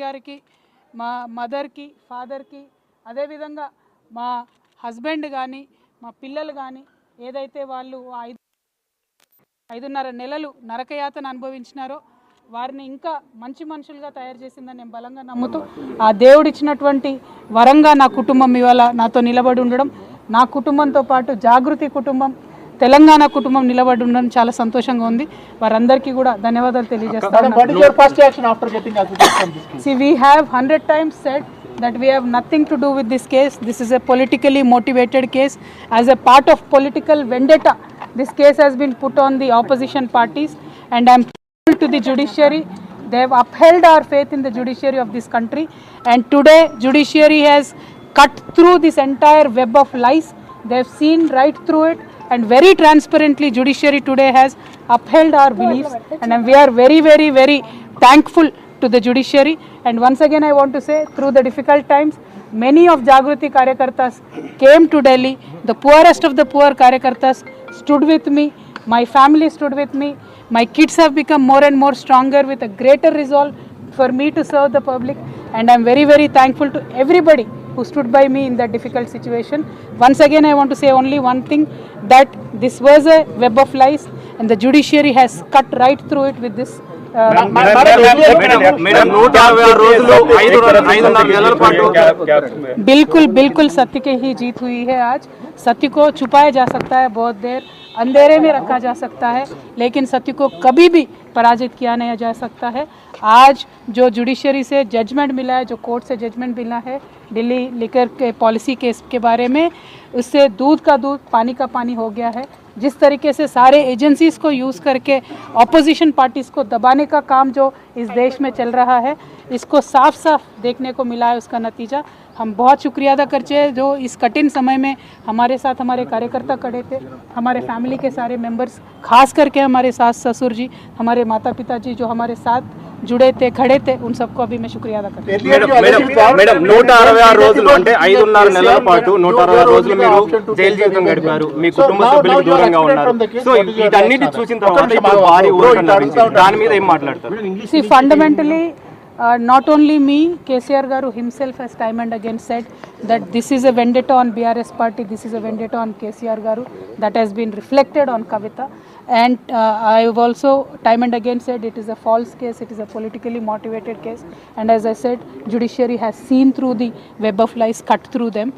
గారికి మా మదర్కి ఫాదర్కి అదేవిధంగా మా హస్బెండ్ కానీ మా పిల్లలు కానీ ఏదైతే వాళ్ళు 5.5 నెలలు నరకయాతన అనుభవించినారో వారిని ఇంకా మంచి మనుషులుగా తయారు చేసిందని నేను బలంగా నమ్ముతూ ఆ దేవుడిచ్చినటువంటి వరంగా నా కుటుంబం ఇవాళ నాతో నిలబడి ఉండడం, నా కుటుంబంతో పాటు జాగృతి కుటుంబం తెలంగాణ కుటుంబం నిలబడి ఉండడం చాలా సంతోషంగా ఉంది. వారందరికీ కూడా ధన్యవాదాలు తెలియజేస్తాను. See, we have 100 times said that we have nothing to do with this case. This is a politically motivated case. As a part of political vendetta, this case has been put on the opposition parties, and I am thankful to the judiciary. They have upheld our faith in the judiciary of this country, and today judiciary has cut through this entire web of lies. They have seen right through it, and very transparently judiciary today has upheld our beliefs, and we are very, very, very thankful to the judiciary. And once again I want to say, through the difficult times, many of Jagruti Karyakartas came to Delhi. The poorest of the poor Karyakartas stood with me. My family stood with me. My kids have become more and more stronger with a greater resolve for me to serve the public, and I am very, very thankful to everybody who stood by me in that difficult situation. Once again I want to say only one thing, that this was a web of lies, and the judiciary has cut right through it with this. बिल्कुल बिल्कुल सत्य की ही जीत हुई है। आज सत्य को छुपाया जा सकता है, बहुत देर अंधेरे में रखा जा सकता है, लेकिन सत्य को कभी भी पराजित किया नहीं जा सकता है। आज जो जुडिशरी से जजमेंट मिला है, जो कोर्ट से जजमेंट मिला है दिल्ली लिकर के पॉलिसी केस के बारे में, उससे दूध का दूध पानी का पानी हो गया है। जिस तरीके से सारे एजेंसीज को यूज़ करके ऑपोजिशन पार्टीज़ को दबाने का काम जो इस देश में चल रहा है, इसको साफ साफ देखने को मिला है। उसका नतीजा हम बहुत शुक्रिया अदा करते हैं, जो इस कठिन समय में हमारे साथ हमारे कार्यकर्ता खड़े थे, हमारे फैमिली के सारे मेंबर्स, खास करके हमारे सास ससुर जी, हमारे माता पिता जी जो हमारे साथ जुड़े थे, खड़े थे, उन सबको अभी मैं शुक्रिया अदा करती हूँ। మేడం 166 రోజులు అంటే 5.5 నెలల పాటు 166 రోజులు మీరు జైలు జీవితం గడిపారు, మీ కుటుంబ సభ్యులకు దూరంగా ఉన్నారు. సో వీటన్నిటి చూసిన తర్వాత ఇప్పుడు భారీ ఊరట లభించింది, దాని మీద ఏం మాట్లాడతారు? See, fundamentally not only me, KCR Garu himself has time and again said that this is a vendetta on BRS party, this is a vendetta on KCR Garu, that has been reflected on Kavita, and I have also time and again said it is a false case, it is a politically motivated case, and as I said, judiciary has seen through the web of lies, cut through them.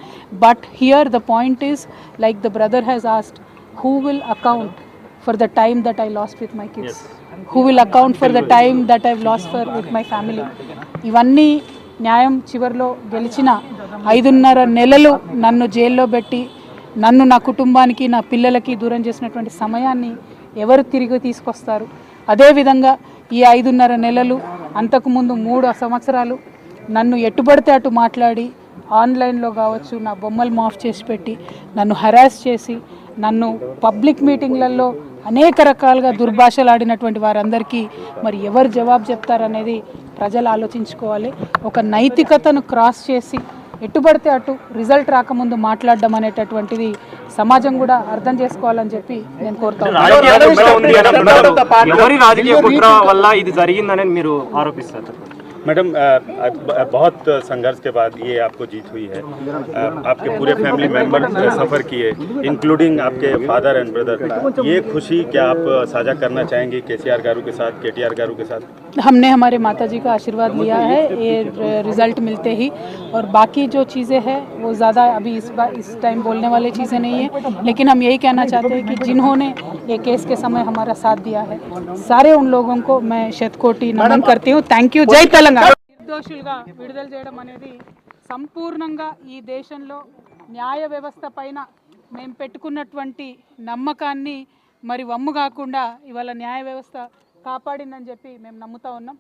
But here the point is, like the brother has asked, who will account for the time that I lost with my kids? Who will account for the time that I've lost with my family? ఇవన్నీ న్యాయం చివరిలో గెలిచిన 5.5 నెలలు నన్ను జైల్లో పెట్టి నన్ను నా కుటుంబానికి నా పిల్లలకి దూరం చేసినటువంటి సమయాన్ని ఎవరు తిరిగి తీసుకొస్తారు? అదేవిధంగా ఈ 5.5 నెలలు అంతకుముందు 3 సంవత్సరాలు నన్ను ఎట్టుబడితే అటు మాట్లాడి ఆన్లైన్లో కావచ్చు నా బొమ్మలు మాఫ్ చేసి పెట్టి నన్ను హరాస్ చేసి నన్ను పబ్లిక్ మీటింగ్లలో అనేక రకాలుగా దుర్భాషలు ఆడినటువంటి వారందరికీ మరి ఎవరు జవాబు చెప్తారనేది ప్రజలు ఆలోచించుకోవాలి. ఒక నైతికతను క్రాస్ చేసి ఎట్టుబడితే అటు రిజల్ట్ రాకముందు మాట్లాడడం అనేటటువంటిది సమాజం కూడా అర్థం చేసుకోవాలని చెప్పి నేను కోరుతాను. मैडम, बहुत संघर्ष के बाद ये आपको जीत हुई है। आपके पूरे फैमिली मेंबर सफ़र किए, इंक्लूडिंग आपके फादर एंड ब्रदर। ये खुशी क्या आप साझा करना चाहेंगे KCR गारू के साथ, KTR गारू के साथ? हमने हमारे माताजी का आशीर्वाद लिया है ये रिज़ल्ट मिलते ही, और बाकी जो चीज़ें हैं वो ज़्यादा अभी इस टाइम बोलने वाली चीज़ें नहीं है, लेकिन हम यही कहना चाहते हैं कि जिन्होंने ये केस के समय हमारा साथ दिया है, सारे उन लोगों को मैं शतकोटि नमन करती हूँ. Thank you. जय तेलंगाना. నిర్దోషులుగా విడుదల చేయడం అనేది సంపూర్ణంగా ఈ దేశంలో న్యాయ వ్యవస్థ పైన మేము పెట్టుకున్నటువంటి నమ్మకాన్ని మరి వమ్ము కాకుండా ఇవాళ న్యాయ వ్యవస్థ కాపాడిందని చెప్పి మేము నమ్ముతా ఉన్నాం.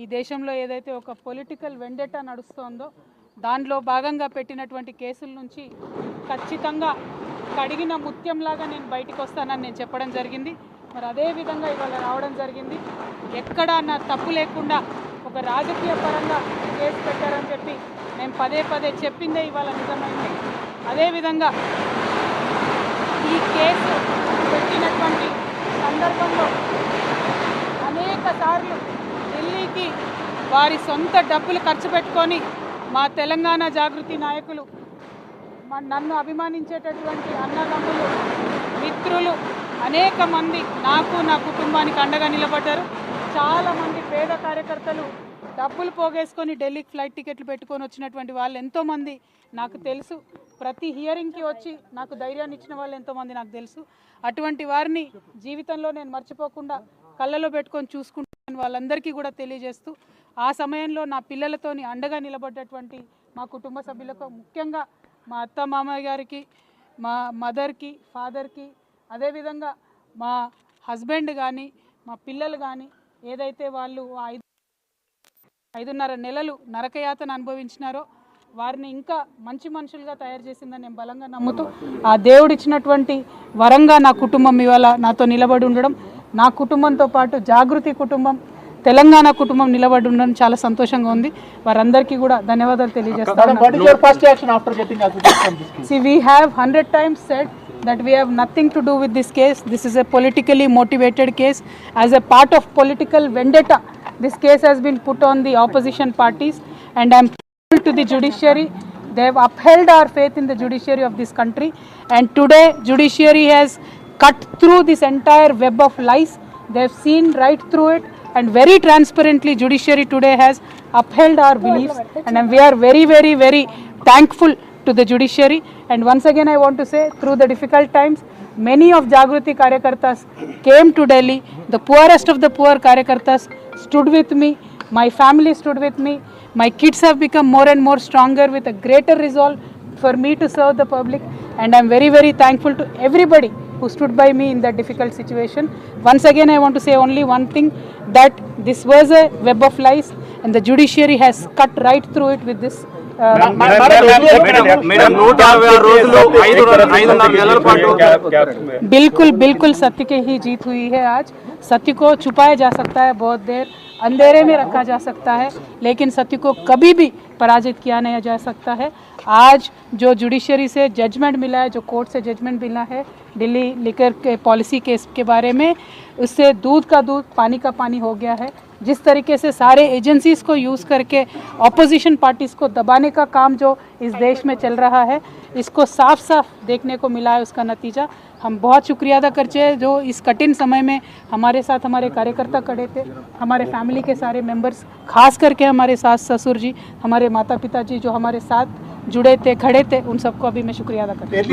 ఈ దేశంలో ఏదైతే ఒక పొలిటికల్ వెండెటా నడుస్తోందో దానిలో భాగంగా పెట్టినటువంటి కేసుల నుంచి ఖచ్చితంగా కడిగిన ముత్యంలాగా నేను బయటకు వస్తానని నేను చెప్పడం జరిగింది. మరి అదేవిధంగా ఇవాళ రావడం జరిగింది. ఎక్కడా నా తప్పు లేకుండా ఒక రాజకీయ పరంగా కేసు పెట్టారని చెప్పి నేను పదే పదే చెప్పిందే ఇవాళ నిజమైంది. అదేవిధంగా ఈ కేసు పెట్టినటువంటి సందర్భంలో అనేక సార్లు ఢిల్లీకి వారి సొంత డబ్బులు ఖర్చు పెట్టుకొని మా తెలంగాణ జాగృతి నాయకులు, నన్ను అభిమానించేటటువంటి అన్నదమ్ములు, మిత్రులు అనేక మంది నాకు నా కుటుంబానికి అండగా నిలబడ్డారు. చాలామంది పేద కార్యకర్తలు డబ్బులు పోగేసుకొని ఢిల్లీకి ఫ్లైట్ టికెట్లు పెట్టుకొని వచ్చినటువంటి వాళ్ళు ఎంతోమంది నాకు తెలుసు. ప్రతి హియరింగ్కి వచ్చి నాకు ధైర్యాన్ని ఇచ్చిన వాళ్ళు ఎంతోమంది నాకు తెలుసు. అటువంటి వారిని జీవితంలో నేను మర్చిపోకుండా కళ్ళలో పెట్టుకొని చూసుకుంటాను వాళ్ళందరికీ కూడా తెలియజేస్తూ, ఆ సమయంలో నా పిల్లలతోని అండగా నిలబడ్డటువంటి మా కుటుంబ సభ్యులకు, ముఖ్యంగా మా అత్త మామయ్య గారికి, మా మదర్కి, ఫాదర్కి, అదేవిధంగా మా హస్బెండ్ కానీ మా పిల్లలు కానీ ఏదైతే వాళ్ళు 5.5 నెలలు నరకయాతన అనుభవించినారో వారిని ఇంకా మంచి మనుషులుగా తయారు చేసిందని నేను బలంగా నమ్ముతూ, ఆ దేవుడిచ్చినటువంటి వరంగా నా కుటుంబం ఇవాళ నాతో నిలబడి ఉండడం, నా కుటుంబంతో పాటు జాగృతి కుటుంబం, తెలంగాణ కుటుంబం నిలబడి ఉండడం చాలా సంతోషంగా ఉంది. వారందరికీ కూడా ధన్యవాదాలు తెలియజేస్తాను. See, we have 100 times said that we have nothing to do with this case. This is a politically motivated case. As a part of political vendetta, this case has been put on the opposition parties, and I am grateful to the judiciary. They have upheld our faith in the judiciary of this country, and today judiciary has cut through this entire web of lies. They have seen right through it, and very transparently judiciary today has upheld our beliefs, and we are very, very, very thankful to the judiciary. And once again I want to say, through the difficult times, many of Jagruti Karyakartas came to Delhi. The poorest of the poor Karyakartas stood with me. My family stood with me. My kids have become more and more stronger with a greater resolve for me to serve the public, and I am very, very thankful to everybody who stood by me in that difficult situation. Once again I want to say only one thing, that this was a web of lies, and the judiciary has cut right through it with this. बिल्कुल बिल्कुल सत्य की ही जीत हुई है. आज सत्य को छुपाया जा सकता है, बहुत देर अंधेरे में रखा जा सकता है, लेकिन सत्य को कभी भी पराजित किया नहीं जा सकता है. आज जो जुडिशरी से जजमेंट मिला है, जो कोर्ट से जजमेंट मिला है दिल्ली लिकर के पॉलिसी केस के बारे में, उससे दूध का दूध पानी का पानी हो गया है. जिस तरीके से सारे एजेंसीज को यूज़ करके ऑपोजिशन पार्टीज़ को दबाने का काम जो इस देश में चल रहा है, इसको साफ साफ देखने को मिला है. उसका नतीजा हम बहुत शुक्रिया अदा करते हैं जो इस कठिन समय में हमारे साथ हमारे कार्यकर्ता खड़े थे, हमारे फैमिली के सारे मेंबर्स, खास करके हमारे सास ससुर जी, हमारे माता पिता जी जो हमारे साथ जुड़े थे, खड़े थे, उन सबको अभी मैं शुक्रिया अदा करती हूँ.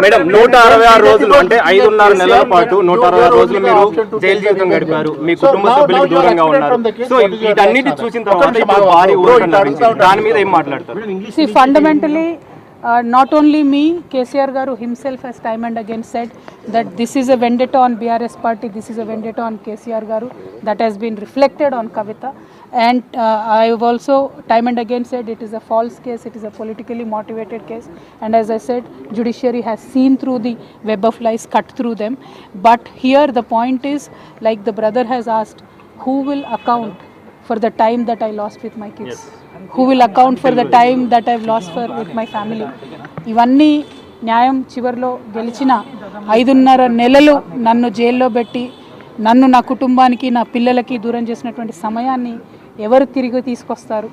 మేడం 166 రోజులు అంటే 5.5 నెలల పాటు 160 రోజులు మీరు జైలు జీవితం గడిపారు, మీ కుటుంబ సభ్యులకు దూరంగా ఉన్నారు. సో వీటన్నిటి చూసిన తర్వాత ఇప్పుడు భారీ ఊరట లభించింది. దాని మీద ఏం మాట్లాడతారు? See, fundamentally, not only me, KCR Garu himself has time and again said that this is a vendetta on BRS party, this is a vendetta on KCR Garu, that has been reflected on Kavita. And I have also time and again said it is a false case, it is a politically motivated case. And as I said, judiciary has seen through the web of lies, cut through them. But here the point is, like the brother has asked, who will account for the time that I lost with my kids? Who will account for the time that I've lost with my family? ఇవన్నీ న్యాయం చివరిలో గెలిచిన 5.5 నెలలు నన్ను జైల్లో పెట్టి నన్ను నా కుటుంబానికి నా పిల్లలకి దూరం చేసినటువంటి సమయాన్ని ఎవరు తిరిగి తీసుకొస్తారు?